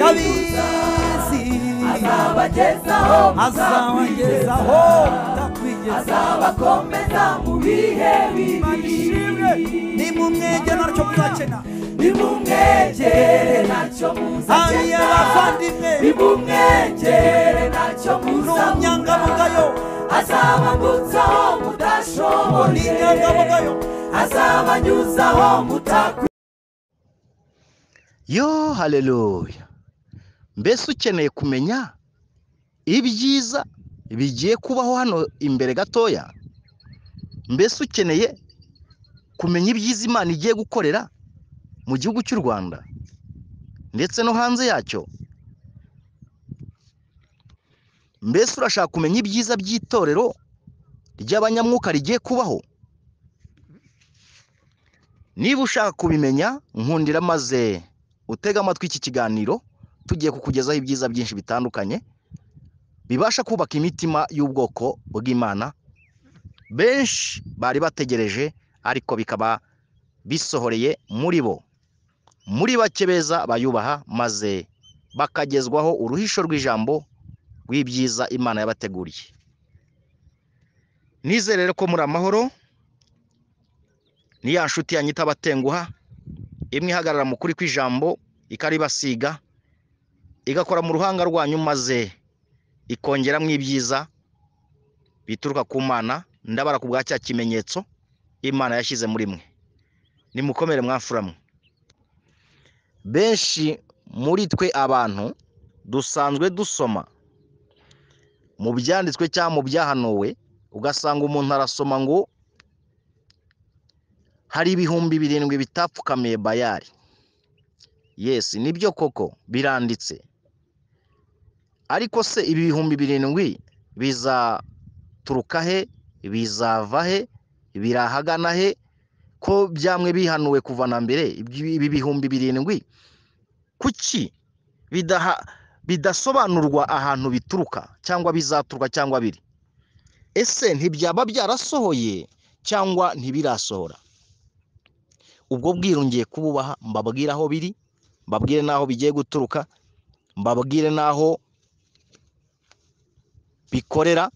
ndabizi azabagezaho azabakomeza mu bihe bibi nimumwegere ntacyo muzakena nimumwegere ntacyo muzakena nimumwegere ntacyo muzabura azabambutsaho mudashoboye azabanyuzaho mutakwiye. Yo haleluya. Mbese ukeneye kumenya ibyiza bigiye kubaho hano imbere gatoya? Mbese ukeneye kumenya ibyiza Imana igiye gukorera mu gihugu cy'u Rwanda ndetse no hanze yacyo? Mbese urashaka kumenya ibyiza by'itorero ry'abanyamwuka rigiye kubaho? Niba ushaka kubimenya, nkundira maze utega amatwi iki kiganiro, tugiye kukugezaho ibyiza byinshi bitandukanye bibasha kubaka imitima y'ubwoko bw'Imana benshi bari bategereje, ariko bikaba bisohoreye muri bo, muri bake beza bayubaha, maze bakagezwaho uruhisho rw'ijambo rw'ibyiza Imana yabateguriye. Nizere rero ko muri amahoro. Ni ya nshuti yanyita abatenguha, imwe ihagarara mu kuri kw'ijambo ikaribasiga, igakora mu ruhanga rwanyu, maze ikongeramo ibyiza bituruka ku Mana. Ndabara ku bwa cya kimenyetso Imana yashyize muri mwe. Nimukomere mwafuramwe. Benshi muri twe abantu dusanzwe dusoma mu byanditswe cyangwa mu byahanuwe, ugasanga umuntu arasoma ngo hari ibihumbi 7 bitapfukamiye Bayali. Yes, nibyo koko biranditse. Ariko se ibi bihumbi 7 bizaturuka he? Bizava he? Birahagana he? Ko byamwe bihanuwe kuva na mbere? Ibi bihumbi 7 kuki bidasobanurwa ahantu bituruka cyangwa bizaturuka cyangwa biri? Ese ntibyaba byarasohoye cyangwa ntibirasohora? Ubwo bwirungiye kububaha, mbabwire aho biri, mbabwire naho bigiye guturuka, mbabwire naho bikorera,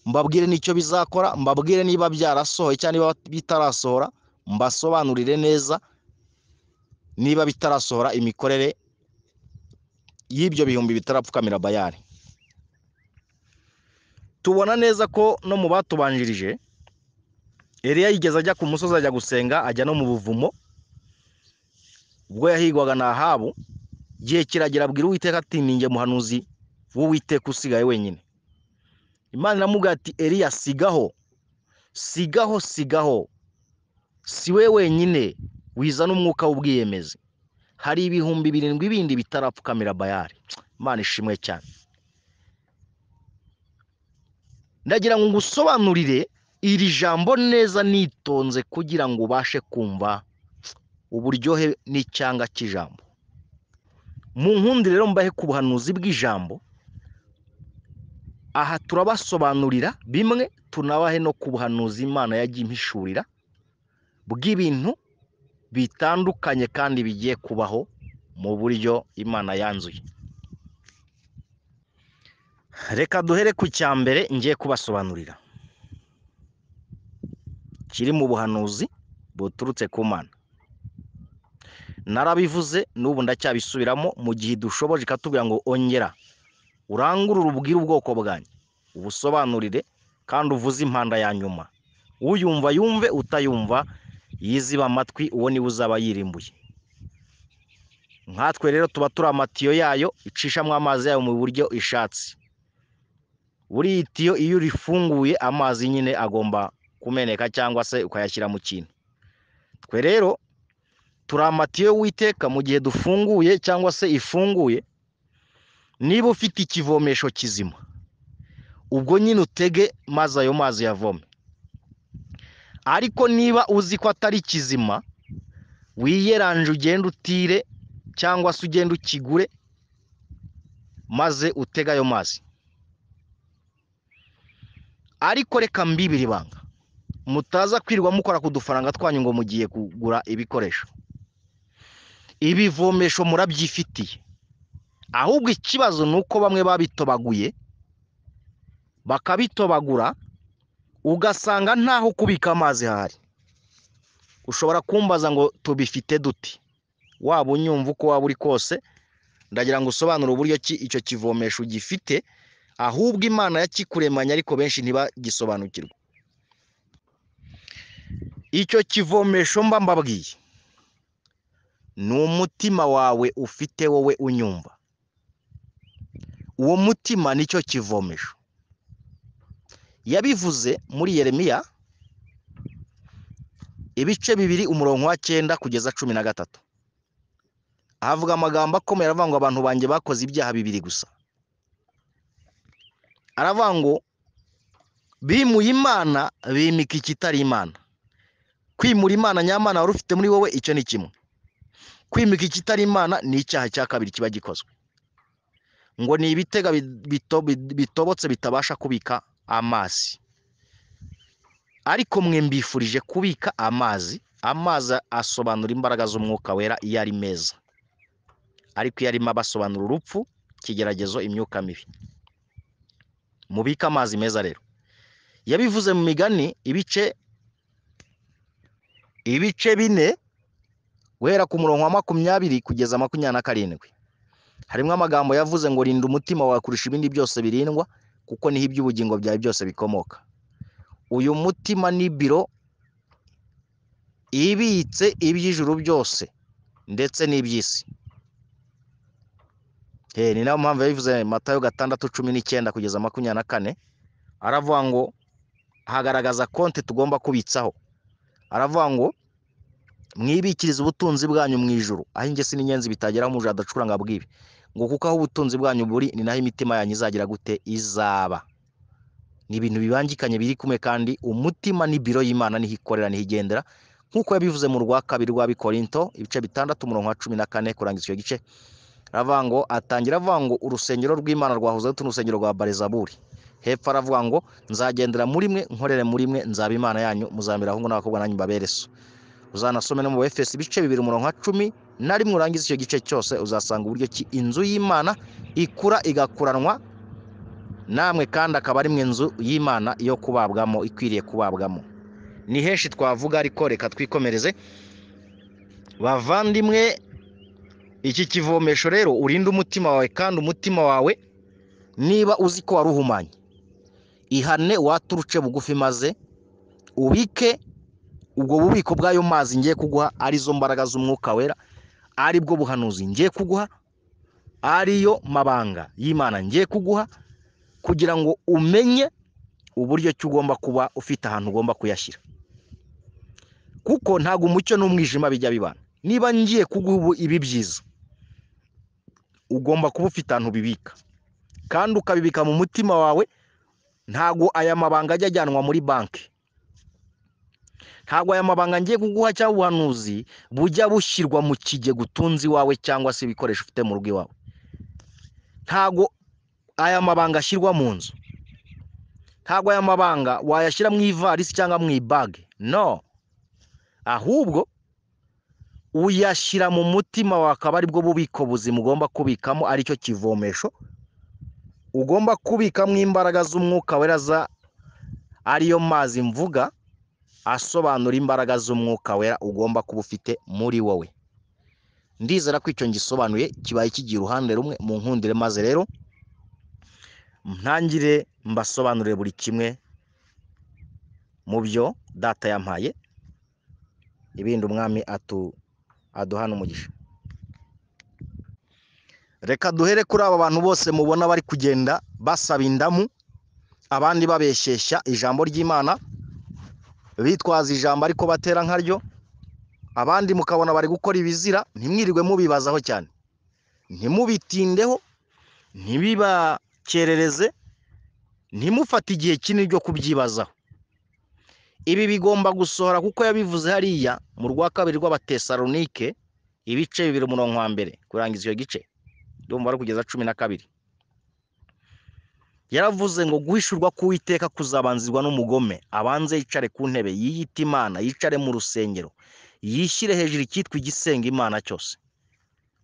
mbabwire nicyo bizakora, mbabwire niba byarasohoye cyangwa niba bitarasohora, mbasobanurire neza niba bitarasohora imikorere y'ibyo bihumbi bitarapfukamira Bayali. Tubona neza ko no mu batubanjirije Eliya yigeze ajya ku musozi ajya gusenga, ajya no mu buvumo. Ubwo yahigwaga na Ahabu, gihe kiragira abwira Uwiteka ati ninjye muhanuzi w'Uwiteka usigaye wenyine. Imana iramubwira ati Eliya, sigaho, si we wenyine wizana umwuka w'ubwiyemezi, hari ibihumbi 7 bindi bitarapfukamira Bayali. Imana ishimwe cyane. Ndagira ngo ngusobanurire iri jambo neza nitonze kugira ngo ubashe kumva uburyohe n'icyanga cy'ijambo. Mu nkundi rero mbahe ku buhanuzi bw'ijambo. Aha turabasobanurira bimwe, tunabahe no ku buhanuzi Imana yagiye impishurira bw'ibintu bitandukanye kandi bigiye kubaho mu buryo Imana yanzuye. Reka duhere ku cyambere ngiye kubasobanurira, kiri mu buhanuzi buturutse ku Mana. Narabivuze n'ubu ndacyabisubiramo, mu gihe dushoboje ikatubwira ngo ongera urangurure ubwire ubwoko bwanyu, ubusobanurire kandi uvuze impanda ya nyuma. Uyumva yumve, utayumva yiziba amatwi, uwo niwe uzaba yirimbuye. Nkatwe rero tuba turi amatiyo yayo icishamo amazi yayo mu buryo ishatse. Buri itiyo iyo rifunguye amazi nyine agomba kumeneka cyangwa se ukayashyira mu kintu. Twe rero turi amatiyo y'Uwiteka mu gihe dufunguye cyangwa se ifunguye. Niba ufite ikivomesho kizima, ubwo nyine utege maze ayo mazi yavome. Ariko niba uzi ko atari kizima, wiyeranje ugenda utire cyangwa se ugenda ukigure maze utega ayo mazi. Ariko reka mbibiri ibanga, mutaza kwirwa mukora ku dufaranga twanyu ngo mugiye kugura ibikoresho. Ibivomesho murabyifitiye, ahubwo ikibazo ni uko bamwe babitobaguye bakabitobagura ugasanga ntaho kubika amazi hahari. Ushobora kumbaza ngo tubifite duti, waba unyumva uko waba uri kose, ndagira ngo usobanure uburyo ki icyo kivomesho ugifite, ahubwo Imana yakikuremanya ariko benshi ntibagisobanukirwa. Icyo kivomesho mba mbabwiye ni umutima wawe ufite wowe unyumva. Uwo mutima nicyo kivomesho. Yabivuze muri Yeremiya ibice 2 umurongo wa 9 kugeza 13. Ahavuga amagambo akomeye, aravuga ngo abantu banjye bakoze ibyaha 2 gusa. Aravuga ngo bimuye Imana bimika ikitari Imana. Kwimura Imana nyamana wari ufite muri wowe, icyo ni kimwe. Kwimika ikitari Imana ni icyaha cya kabiri kiba gikozwe. Ngo ni ibitega bitobotse bitabasha kubika amazi. Ariko mwe mbifurije kubika amazi. Amazi asobanura imbaraga z'umwuka wera iyo ari meza, ariko iyo arimo abasobanura urupfu, kigeragezo, imyuka mibi. Mubika amazi meza rero. Yabivuze mu Migani ibice 4 guhera ku murongo wa 20 kugeza 27. Harimo amagambo yavuze ngo rinda umutima wawe kurusha ibindi byose birindwa, kuko niho iby'ubugingo byawe byose bikomoka. Uyu mutima ni biro ibitse iby'ijuru byose ndetse n'iby'isi. Ni nayo mpamvu yabivuze Matayo 6:19 kugeza 24. Aravuga ngo hagaragaza konte tugomba kubitsaho. Aravuga ngo mwibikirize ubutunzi bwanyu mu ijuru, aho ingesi n'inyenzi bitageraho umujura adacuranga bwibi. Ngo kuko aho ubutunzi bwanyu buri ni naho imitima yanyu izagira gute, izaba. Ni ibintu bibangikanye biri kumwe, kandi umutima ni biro y'Imana, niho ikorera niho igendera, nkuko yabivuze mu rwa 2 rwa Bikorinto ibice 6 umurongo wa 14 kurangiza icyo gice. Aravuga ngo atangira avuga ngo urusengero rw'Imana rwahoze n'urusengero rwa Balezabuli. Hepfo aravuga ngo nzagendera muri mwe, nkorere muri mwe, nzaba Imana yanyu, muzamira ahungu n'abakobwa nanyu mbabere so. Uzanasome no mu Efeso ibice 2 umurongo wa 11 urangiza icyo gice cyose, uzasanga uburyo ki inzu y'Imana ikura igakuranwa namwe, kandi akaba ari mwe inzu y'Imana yo kubabwamo, ikwiriye kubabwamo. Ni henshi twavuga, ariko reka twikomereze. Bavandimwe, iki kivomesho rero urinde umutima wawe, kandi umutima wawe niba uzi ko waruhumanye, ihane waturuce bugufi, maze ubike ubwo bubiko bw'ayo mazi ngiye kuguha, arizo mbaraga z'umwuka wera, ari bwo buhanuzi ngiye kuguha, ariyo mabanga y'Imana ngiye kuguha, kugira ngo umenye uburyo ki ugomba kuba ufite ahantu ugomba kuyashyira. Kuko ntago umucyo n'umwijima bijya bibana. Niba ngiye kuguha ibi byiza, ugomba kuba ufite ahantu bibika, kandi ukabibika mu mutima wawe. Ntago aya mabanga ajya ajyanwa muri banki. Ntago aya mabanga ngiye kuguha cyangwa ubuhanuzi bujya bushyirwa mu kigega utunzi wawe cyangwa se ibikoresho ufite mu rugo iwawe. Ntago aya mabanga ashyirwa mu nzu. Ntago aya mabanga wayashyira mu ivarisi cyangwa mu ibage. No. Ahubwo uyashyira mu mutima wawe, akaba ari bwo bubiko buzima ugomba kubikamo, aricyo kivomesho ugomba kubikamo imbaraga z'umwuka wera, ariyo mazi mvuga asobanura imbaraga z'umwuka wera ugomba kuba ufite muri wowe. Ndizera ko icyo ngisobanuye kibaye kigira uruhande rumwe mu nkundire, maze rero ntangire mbasobanurire buri kimwe mu byo data yampaye, ibindi umwami aduhana umugisha. Reka duhere kuri aba bantu bose mubona bari kugenda basaba indamu, abandi babeshyeshya ijambo ry'Imana, bitwaza ijambo ariko batera nkaryo, abandi mukabona bari gukora ibizira. Ntimwirirwe mubibazaho cyane, ntimubitindeho, ntibibakerereze, ntimufate igihe kinini cyo kubyibazaho. Ibi bigomba gusohora, kuko yabivuze hariya mu rwa 2 rw'Abatesalonike ibice 2 umurongo wa 1 kurangiza icyo gice, ndumva ari kugeza 12. Yaravuze ngo guhishurwa k'Uwiteka kuzabanzirwa n'umugome, abanze yicare ku ntebe yiyita Imana, yicare mu rusengero, yishyire hejuru icyitwa igisenga Imana cyose.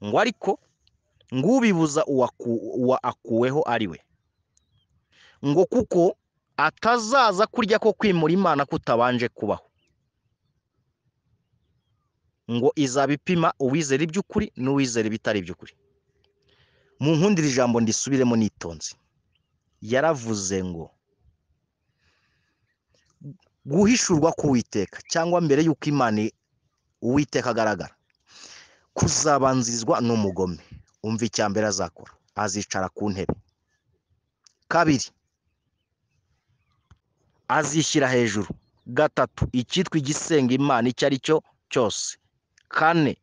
Ngo ariko ngo ubibuza uwa akuweho ari we, ngo kuko atazaza kurya ko kwimura Imana kutabanje kubaho, ngo izaba ipima uwizera iby'ukuri n'uwizera ibitari iby'ukuri. Mu nkundira ijambo ndisubiremo nitonze. Yaravuze ngo guhishurwa k'Uwiteka cyangwa mbere y'uko Imana Uwiteka agaragara kuzabanzirizwa n'umugome. Umva icya mbere azakora, azicara ku ntebe. Kabiri, azishyira hejuru. Gatatu, icyitwa igisenga Imana icyo ari cyo cyose. Kane,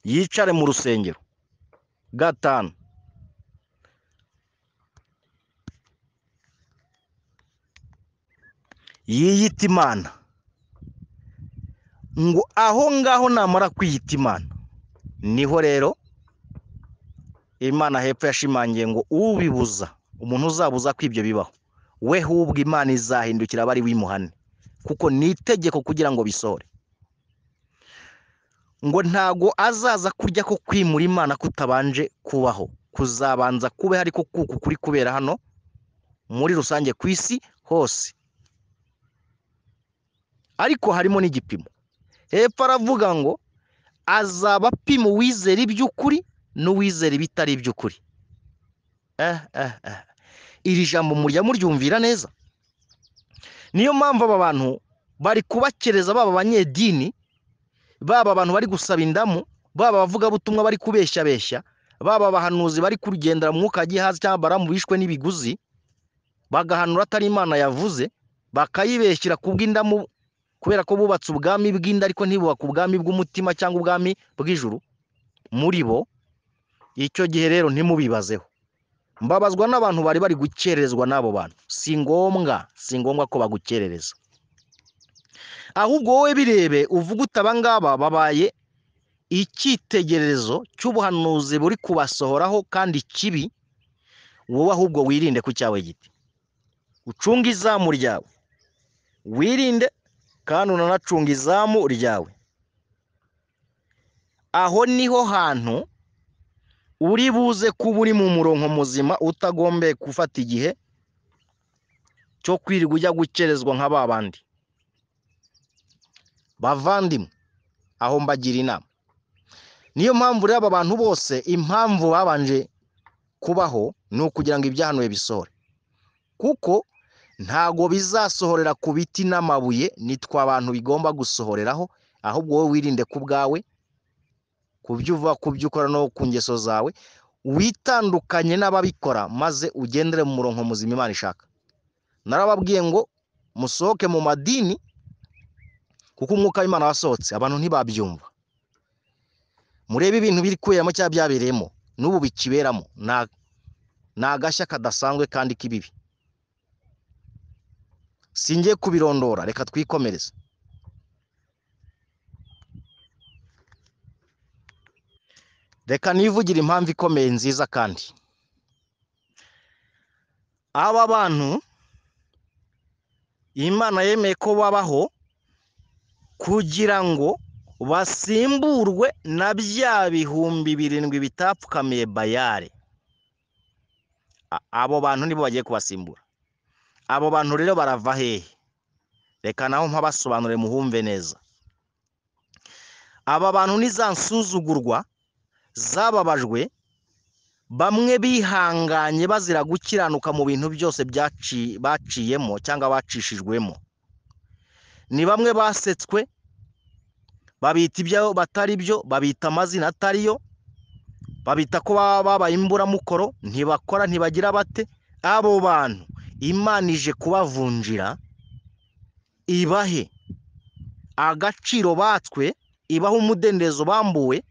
yicare mu rusengero. Gatanu, yiyita Imana. Ngo aho ngaho namara kwiyita Imana, niho rero Imana hepfo yashimangiye ngo ubibuza, umuntu uzabuza ko ibyo bibaho, we hubwo Imana izahindukira bari wimuhane, kuko ni itegeko kugira ngo bisohore. Ngo ntago azaza kurya ko kwimura Imana kutabanje kubaho, kuzabanza kube ariko kuko kuri kubera hano muri rusange ku isi hose. Ariko harimo n'igipimo. Hepfo aravuga ngo azaba apima uwizera iby'ukuri n'uwizera ibitari iby'ukuri. Iri jambo murya muryumvira neza. Niyo mpamvu aba bantu bari kubakereza, baba abanyedini, baba abantu bari gusaba indamu, baba bavuga butumwa bari kubeshya beshya, baba abahanuzi bari kugendera mu mwuka gihazi cyangwa baramu bishwe n'ibiguzi, bagahanura atari Imana yavuze, bakayibeshyira kubw'indamu kubera ko bubatse ubwami bw'inda ariko ntibubaka ubwami bw'umutima cyangwa ubwami bw'ijuru muri bo. Icyo gihe rero ntimubibazeho. Mbabazwa n'abantu bari gukererezwa n'abo bantu. Si ngombwa ko bagukerereza. Ahubwo wowe birebe uvuga utabangaba babaye icyitegererezo cy'ubuhanuzi buri kubasohoraho kandi kibi, wowe ahubwo wirinde ku cyawe giti. Ucunga izamu ryawe. Wirinde kandi unanacunga izamu ryawe. Aho niho hantu uri buze kuba uri mu murongo muzima, utagombeye gufata igihe cyo kwirirwa ujya gukerezwa nk'aba bandi. Bavandimwe, aho mbagira inama. Niyo mpamvu rero aba bantu bose impamvu babanje kubaho ni ukugira ngo ibyahanuwe bisohore, kuko ntago bizasohorera ku biti n'amabuye, nitwa abantu bigomba gusohoreraho. Ahubwo wowe wirinde ku bwawe, ku byo uva, ku byo ukora no ku ngeso zawe, witandukanye n'ababikora maze ugendere mu murongo muzima Imana ishaka. Narababwiye ngo musohoke mu madini kuko umwuka w'Imana wasohotse, abantu ntibabyumva. Murebe ibintu biri kuyemo cyangwa byabereyemo n'ubu bikiberamo, nagashya kadasanzwe kandi kibibi. Singiye kubirondora, reka twikomereze. Reka nivugira impamvu ikomeye nziza kandi. Aba bantu Imana yemeye ko babaho kugira ngo basimburwe na bya bihumbi 7 bitapfukamiye Bayali. Abo bantu nibo bagiye kubasimbura. Abo bantu rero barava hehe? Reka naho mpabasobanure muhumve neza. Aba bantu nizansuzugurwa zababajwe, bamwe bihanganye bazira gukiranuka mu bintu byose baciyemo cyangwa bacishijwemo. Ni bamwe basetswe, babita ibyo batari byo, babita amazina atariyo, babita ko babaye imburamukoro, ntibakora ntibagira bate. Abo bantu Imana ije kubavunjira, ibahe agaciro batswe, ibaha umudendezo bambuwe,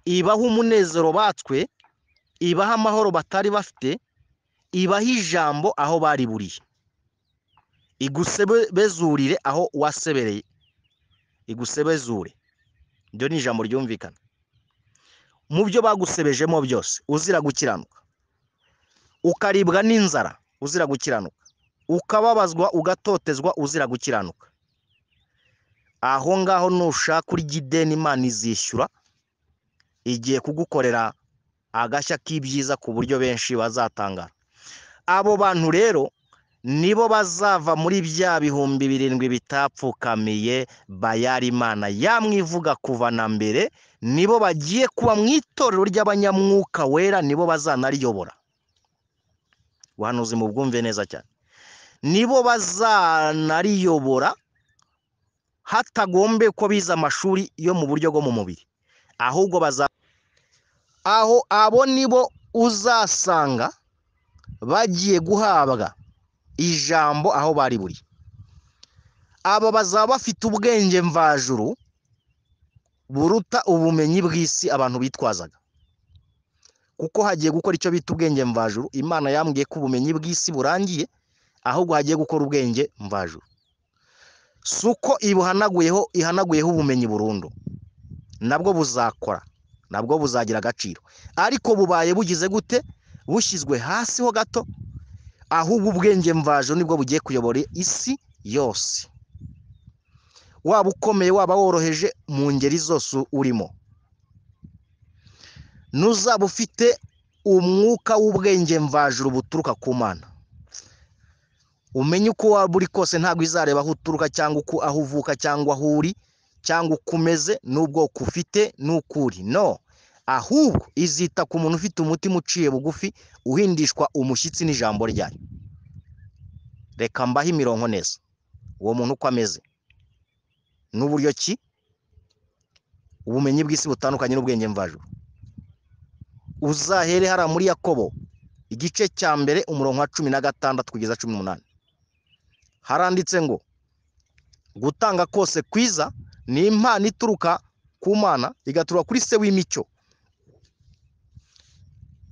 ibaha umunezero batswe, ibaha amahoro batari bafite, ibaha ijambo aho bari buriye, igusebezurire aho wasebereye, igusebezure. Ibyo ni ijambo ryumvikana. Mu byo bagusebejemo byose uzira gukiranuka, ukaribwa n'inzara uzira gukiranuka, ukababazwa ugatotezwa uzira gukiranuka, aho ngaho nushaka urya ideni Imana izishyura, igiye kugukorera agashya k'ibyiza ku buryo benshi bazatangara. Abo bantu rero nibo bazava muri bya bihumbi 7 bitapfukamiye Bayali Imana yamwivuga kuva na mbere, nibo bagiye kuba mu itorero ry'abanyamwuka wera, nibo bazanariyobora. Ubuhanuzi mu bwumve neza cyane. Nibo bazanariyobora hatagombe ko biza amashuri yo mu buryo bwo mu mubiri, ahubwo aho abo nibo uzasanga bagiye guhabwa ijambo aho bari buri. Abo bazaba bafite ubwenge mvajuru buruta ubumenyi bw'isi abantu bitwazaga, kuko hagiye gukora icyo bita ubwenge mvajuru. Imana yambwiye ko ubumenyi bw'isi burangiye, ahubwo hagiye gukora ubwenge mvajuru. Suko ihanaguyeho ubumenyi burundu, nabwo buzakora, nabwo buzagira agaciro, ariko bubaye bugize gute? Bushyizwe hasi ho gato, ahubwo ubwenge mvajuru nibwo bugiye kuyobora isi yose. Waba ukomeye waba woroheje, mu ngeri zose urimo, nuzaba ufite umwuka w'ubwenge mvajuru buturuka ku Mana, umenye uko waba uri kose ntabwo izareba aho uturuka cyangwa aho uvuka cyangwa aho uri cyangwa uko umeze n'ubwoko ufite n'uko uri. No, ahubwo izita ku muntu ufite umutima uciye bugufi, uhindishwa umushyitsi n'ijambo ryayo. Reka mbahe imirongo neza uwo muntu uko ameze n'uburyo ki ubumenyi bw'isi butandukanye n'ubwenge mvajuru. Uzahere hara muri Yakobo igice cya mbere umurongo wa 16 kugeza 18. Haranditse ngo gutanga kose kwiza ni impano ituruka ku Mana, igaturuka kuri se w'imico.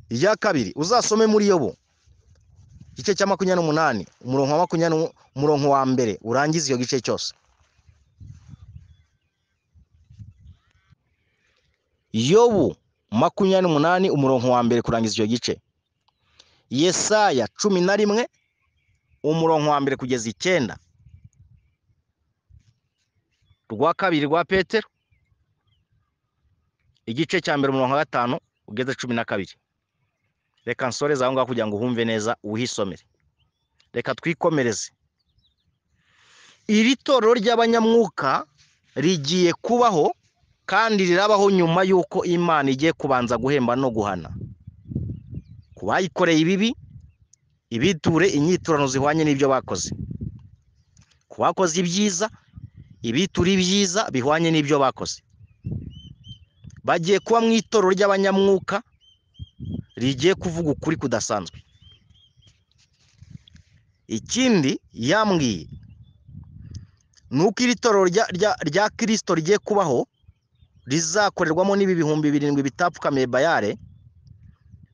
Iya kabiri uzasome muri Yobu igice cya 28 umurongo wa 20 umurongo wa mbere urangiza iyo gice cyose. Yobu 28 umurongo wa mbere kurangiza icyo gice. Yesaya 11 umurongo wa mbere kugeza 9. Rwa kabiri rwa Petero igice cya mbere umurongo wa 5 ugeze 12. Reka nsoreze aho ngaho kugira ngo uhumve neza uhisomere. Reka twikomereze. Iri torero ry'abanyamwuka rigiye kubaho kandi rirabaho nyuma yuko Imana igiye kubanza guhemba no guhana kubayikoreye ibibi, ibiture inyiturano zihwanye n'ibyo bakoze. Kubakoze ibyiza, ibiture ibyiza bihwanye n'ibyo bakoze. Bagiye kuba mu itorero ry'abanyamwuka rigiye kuvuga ukuri kudasanzwe. Ikindi yambwiye nuko iri torero rya Kristo rigiye kubaho rizakorerwamo n'ibi bihumbi 7 bitapfukamiye Bayali,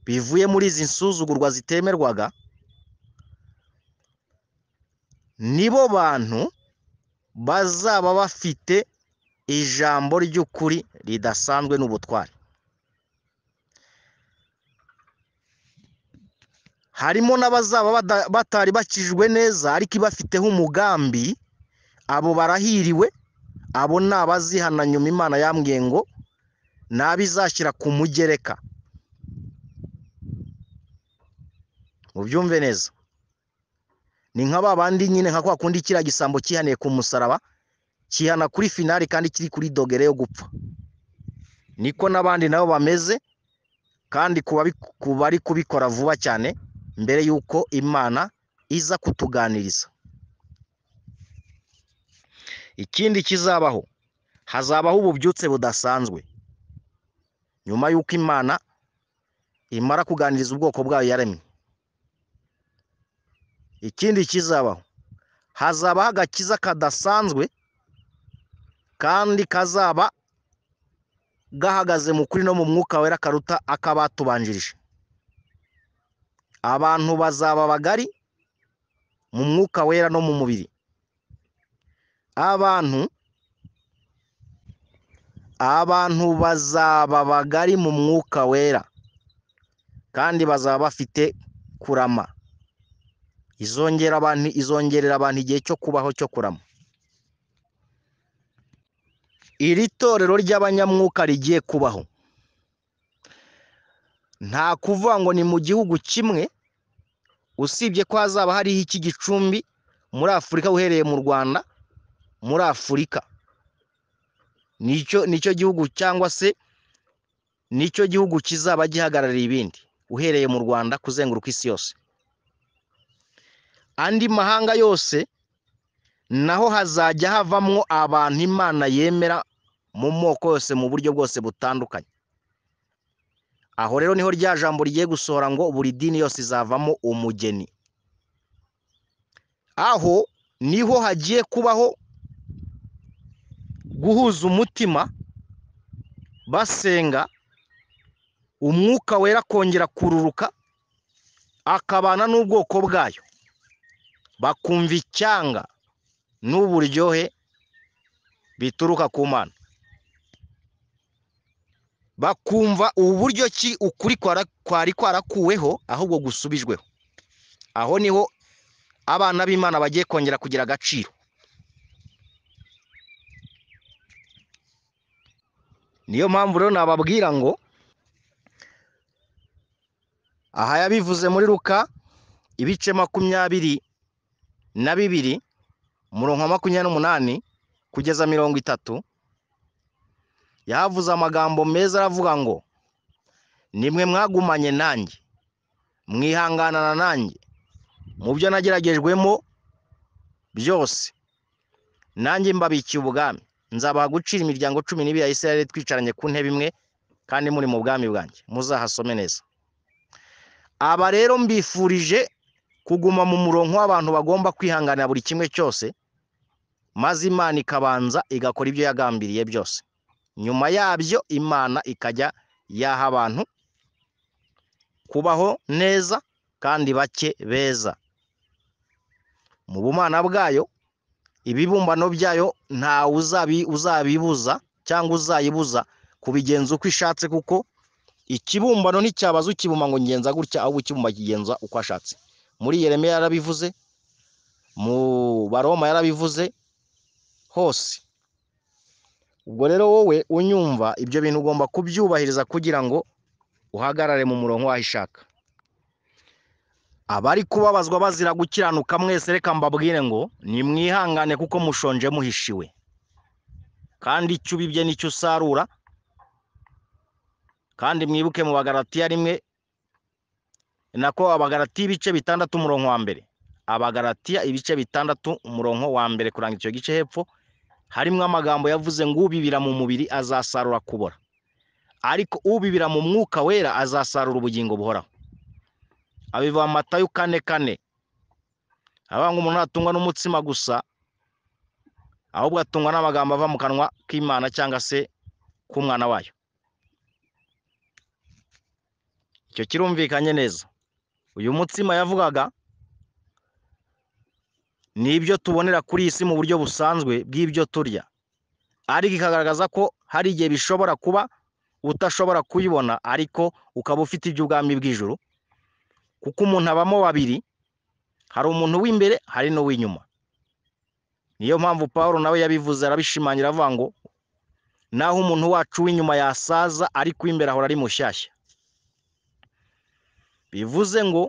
bivuye muri izi nsuzugurwa zitemerwaga. Nibo bantu bazaba bafite ijambo ry'ukuri ridasanzwe n'ubutwari. Harimo n'abazaba batari bakijwe neza ariko ibafiteho umugambi. Abo barahiriwe, abo nabazihana nyuma Imana yambwiye ngo nabizashyira ku mugereka. Ubyumve neza, ni nka babandi nyine nka kwa kundi kira gisambo kihaniye ku musaraba, kihana kuri finali kandi kiri kuri dogere yo gupfa. Niko nabandi nabo bameze, kandi kuba ari kubikora vuba cyane mbere yuko Imana iza kutuganiriza. Ikindi kizabaho, hazabaho ububyutse budasanzwe nyuma yuko Imana imara kuganiriza ubwoko bwayo yaremye. Ikindi kizabaho, hazabaho agakiza kadasanzwe kandi kazaba gahagaze mu kuri no mu mwuka wera karuta akabatubanjirije. Abantu bazaba bagari mu mwuka wera no mu mubiri. Abantu bazaba bagari mu mwuka wera kandi bazaba bafite kurama. Izongerera abantu igihe cyo kubaho cyo kurama. iri torero ry'abanyamwuka rigiye kubaho nta kuvuga ngo ni mu gihugu kimwe, usibye ko hazaba hariho iki Gicumbi muri Afurika, uhereye mu Rwanda muri Afurika. Nicyo gihugu cyangwa se nicyo gihugu kizaba gihagarariye ibindi, uhereye mu Rwanda kuzenguruka isi yose. Andi mahanga yose naho hazajya havamwo abantu Imana yemera mu moko yose, mu buryo bwose butandukanye. Aho rero niho rya jambo rigiye gusohora ngo buri dini yose izavamo umugeni. Aho niho hagiye kubaho guhuza umutima, basenga, umwuka wera kongera kururuka akabana n'ubwoko bwayo, bakumva icyanga n'uburyohe bituruka ku Mana, bakumva uburyo ki ukuri kwari kwarakuweho ahubwo gusubijweho. Aho niho abana b'Imana bagiye kongera kugira agaciro. Niyo mpamvu rero nababwira ngo aha yabivuze muri Luka ibice 22 umurongo 28 kugeza 30, yavuze amagambo meza aravuga ngo nimwe mwagumanye nanjye, mwihanganana nanjye mu byo nageragejwemo byose, nanjye mbabikiye ubwami, nzabaha gucira imiryango 12 ya Isirayeli twicaranye ku ntebe imwe, kandi muri mu bwami bwanjye. Muzahasome neza. Aba rero mbifurije kuguma mu murongo w'abantu bagomba kwihanganira buri kimwe cyose, maze Imana ikabanza igakora ibyo yagambiriye byose. Nyuma yabyo Imana ikajya yaha abantu kubaho neza kandi bake beza. Mu bumana bwayo, ibibumbano byayo nta uzabibuza cyangwa uzayibuza kubigenza uko ishatse, kuko ikibumbano nticyabaza ukibumba ngo ngenza gutya, ahubwo ikibumba kigenza uko ashatse. Muri Yeremiya yarabivuze, mu Baroma yarabivuze, hose. Ubwo rero wowe unyumva ibyo bintu ugomba kubyubahiriza kugira ngo uhagarare mu murongo wahishaka. Abari kubabazwa bazira gukiranuka mwese, reka mbabwire ngo nimwihangane kuko mushonje muhishiwe, kandi icyo ubibye nicyo usarura. Kandi mwibuke mu Bagalatiya rimwe, nako Abagalatiya ibice 6 umurongo wa mbere, Abagalatiya ibice 6 umurongo wa mbere kuranga icyo gice hepfo, harimo amagambo yavuze ngo ubibira mu mubiri azasarura kubora, ariko ubibira mu mwuka wera azasarura ubugingo buhoraho. Abiva Matayo 4:4, abanga umuntu atungwa n'umutsima gusa, ahubwo atungwa n'amagambo ava mu kanwa k'Imana cyangwa se k'umwana wayo. Icyo kirumvikanye neza. Uyu mutsima yavugaga ni ibyo tubonera kuri iyi si mu buryo busanzwe bw'ibyo turya, ariko ikagaragaza ko hari igihe bishobora kuba utashobora kuyibona, ariko ukaba ufite iby'ubwami bw'ijuru, kuko umuntu abamo babiri, hari umuntu w'imbere hari n'uw'inyuma. Niyo mpamvu Pawulo nawe yabivuze arabishimangira avuga ngo naho umuntu wacu w'inyuma yasaza, ariko w'imbere ahora ari mushyashya. Bivuze ngo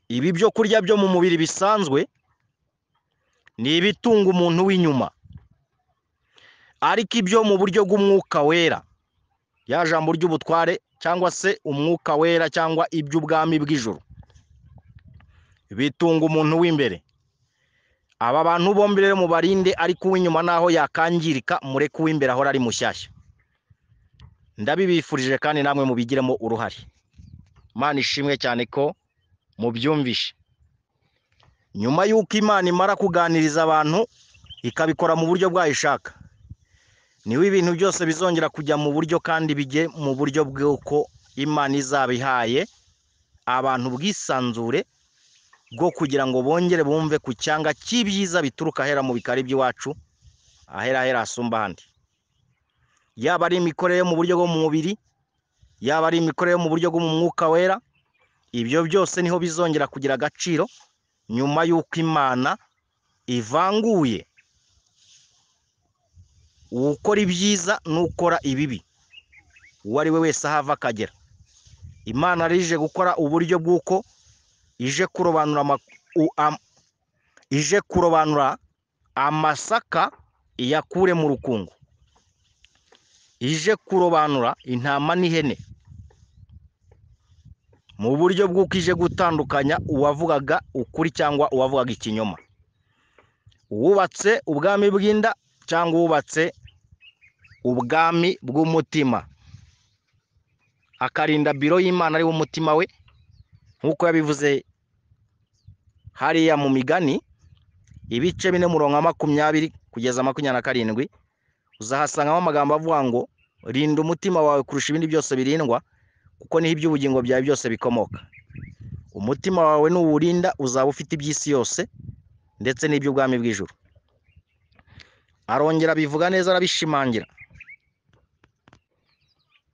ibi byo kurya byo mu mubiri bisanzwe ni ibitunga umuntu w'inyuma, ariko ibyo mu buryo bw'umwuka wera, ya jambo ry'ubutware cyangwa se umwuka wera cyangwa iby'ubwami bw'ijuru, bitunga umuntu w'imbere. Aba bantu bombi rero mubarinde, ariko uw'inyuma naho yakangirika mureke uw'imbere ahora ari mushyashya. Ndabibifurije kandi namwe mubigiremo uruhare. Imana ishimwe cyane ko mubyumvishe. Nyuma y'uko Imana imara kuganiriza abantu ikabikora mu buryo bwayishaka, niho ibintu byose bizongera kujya mu buryo, kandi bijye mu buryo bw'uko Imana izabihaye abantu bwisanzure bwo kugira ngo bongere bumve ku cyanga cy'ibyiza bituruka ahera mu bikari by'iwacu, ahera hasumba ahandi. Yaba ari imikorere yo mu buryo bwo mu mubiri, yaba ari imikorere yo mu buryo bwo mu mwuka wera, ibyo byose niho bizongera kugira agaciro nyuma y'uko Imana ivanguye ukora ibyiza n'ukora ibibi, uwo ari we wese aho ava akagera. Imana rije gukora uburyo bw'uko ije kurobanura amasaka iyakure mu rukungu, ije kurobanura intama n'ihene, mu buryo bw'uko ije gutandukanya uwavugaga ukuri cyangwa uwavugaga ikinyoma, uwubatse ubwami bw'inda cyangwa uwubatse ubwami bw'umutima, akarinda biro y'Imana ari wo mutima we, nk'uko yabivuze hariya mu Migani ibice 4:20 kugeza 27, uzahasangamo amagambo avuga ngo rinda umutima wawe kurusha ibindi byose birindwa, kuko niho iby'ubugingo byawe byose bikomoka. Umutima wawe nuwurinda uzaba ufite iby'isi yose ndetse n'iby'ubwami bw'ijuru. Arongera bivuga neza, arabishimangira.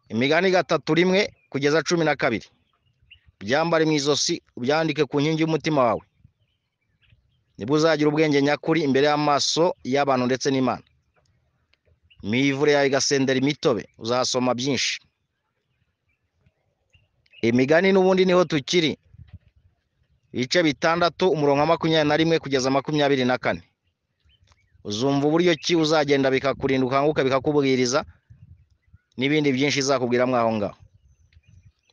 Imigani 3:1 kugeza 12, byambare mu izosi ubyandike ku nkingi y'umutima wawe, nibwo uzagira ubwenge nyakuri imbere y'amaso y'abantu ndetse n'Imana. Imivure yawe igasendera imitobe, uzahasoma byinshi. Imigani n'ubundi niho tukiri, ibice 6 umurongo 21 kugeza 24. Uzumva uburyo ki uzagenda bikakurinda ukanguka bikakubwiriza n'ibindi byinshi izakubwira mwaho ngaho.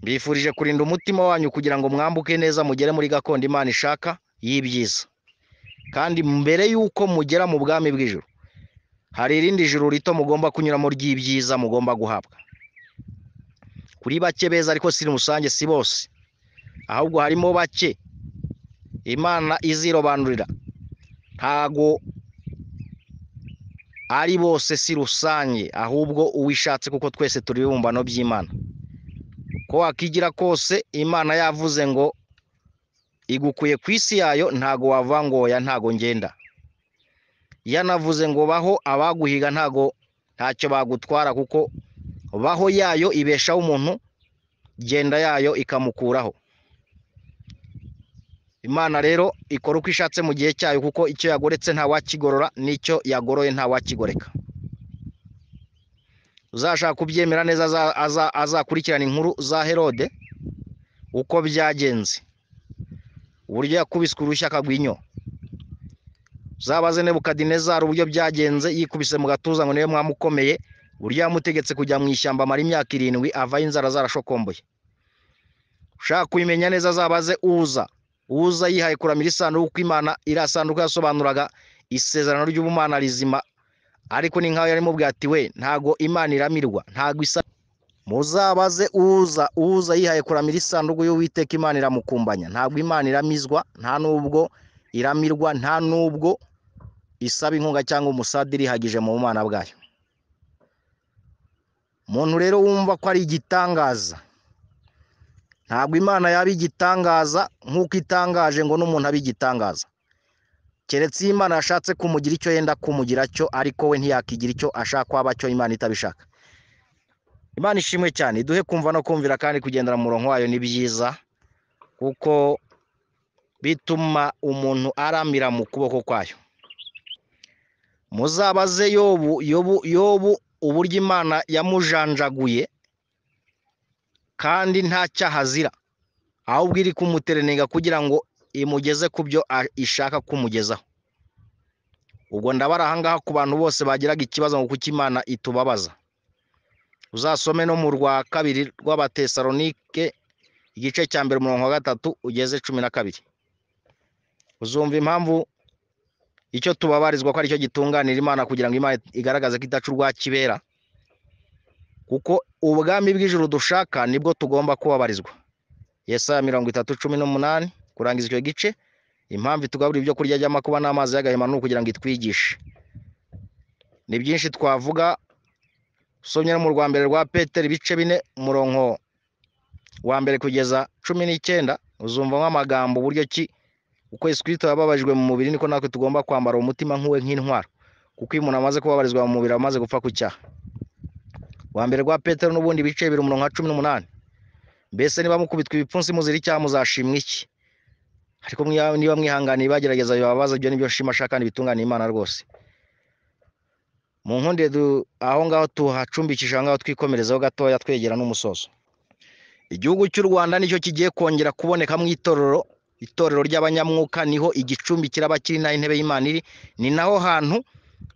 Mbifurije kurinda umutima wanyu kugira ngo mwambuke neza mugere muri gakondo Imana ishaka y'ibyiza. Kandi mbere y'uko mugera mu bwami bw'ijuru, hari irindi juru rito mugomba kunyuramo ry'ibyiza mugomba guhabwa. Kuri bake beza, ariko si rusange, si bose, ahubwo harimo bake Imana izirobanurira. Ntago ari bose, si rusange, ahubwo uwishatse, kuko twese turi ibibumbano by'Imana. Ko wakigira kose Imana yavuze ngo igukuye ku isi yayo, ntago wava ngo oya ntago ngenda. Yanavuze ngo baho, abaguhiga ntacyo bagutwara, kuko baho yayo ibeshaho umuntu, genda yayo ikamukuraho. Imana rero ikora uko ishatse mu gihe cyayo, kuko icyo yagoretse nta wakigorora, n'icyo yagoroye nta wakigoreka. Uzashaka kubyemera neza azakurikirana inkuru za Herode uko byagenze, uburyo yakubiswe urushyi akagwinyo. Uzabaze Nebukadinezari uburyo byagenze yikubise mu gatuza ngo niwe mwamukomeye, uburyo yamutegetse kujya mu ishyamba amara imyaka 7 avayo inzara zarashokomboye. Ushaka kubimenya neza azabaze Uza yihaye kuramira isanduku Imana. Irasanduku yasobanuraga isezerano ry'ubumana rizima, ariko ni nkaho yarimo bwira ati we ntago Imana iramirwa, ntago isa. Muzabaze Uza yihaye kuramira isanduku y'Uwiteka, Imana iramukumbanya. Ntago Imana iramizwa, nta nubwo iramirwa, nta nubwo isaba inkunga cyangwa umusadiri ihagije mu bumana bwayo. Umuntu rero wumva ko ari igitangaza, ntabwo Imana yaba igitangaza nk'uko itangaje ngo n'umuntu abigitangaza. Keretse Imana yashatse kumugira icyo yenda kumugira cyo, ariko we ntiyakigira icyo ashaka kwaba cyo Imana itabishaka. Imana ishimwe cyane, duhe kumva no kumvira kandi kugendera mu murongo wayo ni byiza, kuko bituma umuntu aramira mu kuboko kwayo. Muzabaze Yobu uburyo Imana yamujanjaguye, kandi nta cyaha azira, ahubwo iri kumuterenega kugira ngo imugeze ku byo ishaka kumugezaho. Ubwo ndabara ahangaha ku bantu bose bagiraga ikibazo ngo kuki Imana itubabaza. Uzasome no mu rwa 2 rw'Abatesalonike igice cya 1 umurongo wa 3 ugeze 12. Uzumva impamvu icyo tubabarizwa ko ari cyo gitunganira Imana, kugira ngo Imana igaragaze ko idacu rwa kibera, kuko ubwami bw'ijuru dushaka nibwo tugomba kubabarizwa. Yesaya 30:18 kurangiza icyo gice. Impamvu tugaburira ibyo kurya by'amakuba n'amazi y'agahema ni ukugira ngo itwigishe. Ni byinshi twavuga. Usomye no mu rwa mbere rwa Petero ibice 4 umurongo wa 1 kugeza 19, uzumva nk'amagambo uburyo ki uko Yesu Kristo yababajwe mu mubiri, niko natwe tugomba kwambara umutima nk'uwe nk'intwaro, kuko iyo umuntu amaze kubabarizwa mu mubiri amaze gupfa ku cyaha. Wa mbere rwa Petero n'ubundi ibice 2 umurongo wa 18, mbese niba mukubitwa ibipfunsi muzira icyaha muzashimwa iki? Ariko niba mwihanganiye bagerageza bibabaza, ibyo nibyo nshima shaka kandi bitungana Imana rwose. mu nkunde aho ngaho tuhacumbikisha aho ngaho twikomerezaho gatoya twegera n'umusozo. Igihugu cy'u Rwanda nicyo kigiye kongera kuboneka mu itorero ry'abanyamwuka, niho igicumbi kiraba kiri naho intebe y'Imana iri, ni naho hantu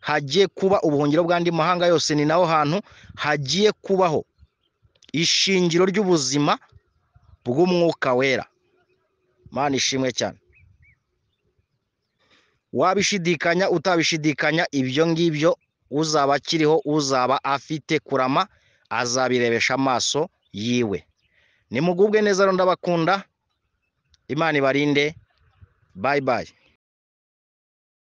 hagiye kuba ubuhungiro bw'andi mahanga yose, ni naho hantu hagiye kubaho ishingiro ry'ubuzima bw'umwuka wera. Mana ishimwe cyane. Wabishidikanya utabishidikanya, ibyo ngibyo uzaba akiriho, uzaba afite kurama, azabirebesha amaso yiwe. Nimugubwe neza, ndabakunda. Imana ibarinde. Bye bye.